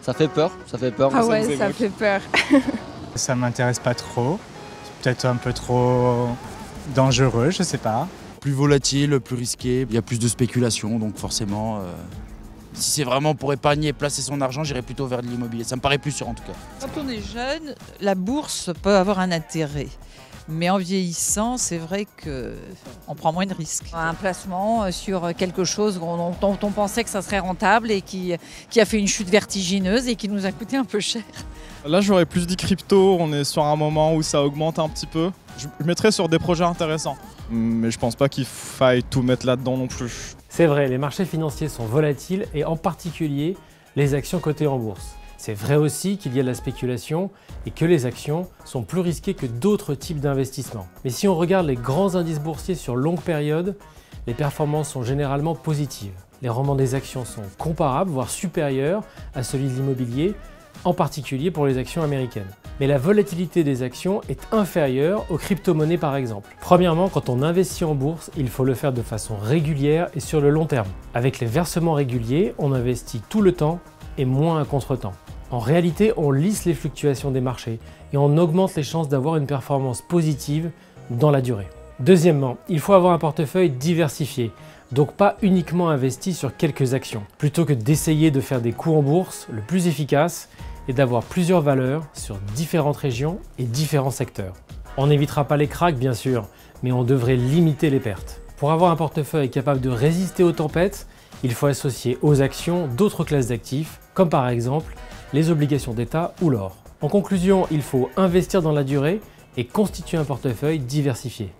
Ça fait peur, ça fait peur. Ah ouais, ça fait peur. Ça m'intéresse pas trop. C'est peut-être un peu trop dangereux, je sais pas. Plus volatile, plus risqué, il y a plus de spéculation, donc forcément, si c'est vraiment pour épargner et placer son argent, j'irais plutôt vers de l'immobilier. Ça me paraît plus sûr en tout cas. Quand on est jeune, la bourse peut avoir un intérêt. Mais en vieillissant, c'est vrai qu'on prend moins de risques. Un placement sur quelque chose dont on pensait que ça serait rentable et qui a fait une chute vertigineuse et qui nous a coûté un peu cher. Là, j'aurais plus dit crypto, on est sur un moment où ça augmente un petit peu. Je mettrais sur des projets intéressants, mais je pense pas qu'il faille tout mettre là-dedans non plus. C'est vrai, les marchés financiers sont volatiles et en particulier les actions cotées en bourse. C'est vrai aussi qu'il y a de la spéculation et que les actions sont plus risquées que d'autres types d'investissements. Mais si on regarde les grands indices boursiers sur longue période, les performances sont généralement positives. Les rendements des actions sont comparables, voire supérieurs à celui de l'immobilier, en particulier pour les actions américaines. Mais la volatilité des actions est inférieure aux crypto-monnaies par exemple. Premièrement, quand on investit en bourse, il faut le faire de façon régulière et sur le long terme. Avec les versements réguliers, on investit tout le temps et moins à contre-temps. En réalité, on lisse les fluctuations des marchés et on augmente les chances d'avoir une performance positive dans la durée. Deuxièmement, il faut avoir un portefeuille diversifié, donc pas uniquement investi sur quelques actions. Plutôt que d'essayer de faire des coups en bourse, le plus efficace est d'avoir plusieurs valeurs sur différentes régions et différents secteurs. On n'évitera pas les cracks bien sûr, mais on devrait limiter les pertes. Pour avoir un portefeuille capable de résister aux tempêtes, il faut associer aux actions d'autres classes d'actifs, comme par exemple les obligations d'État ou l'or. En conclusion, il faut investir dans la durée et constituer un portefeuille diversifié.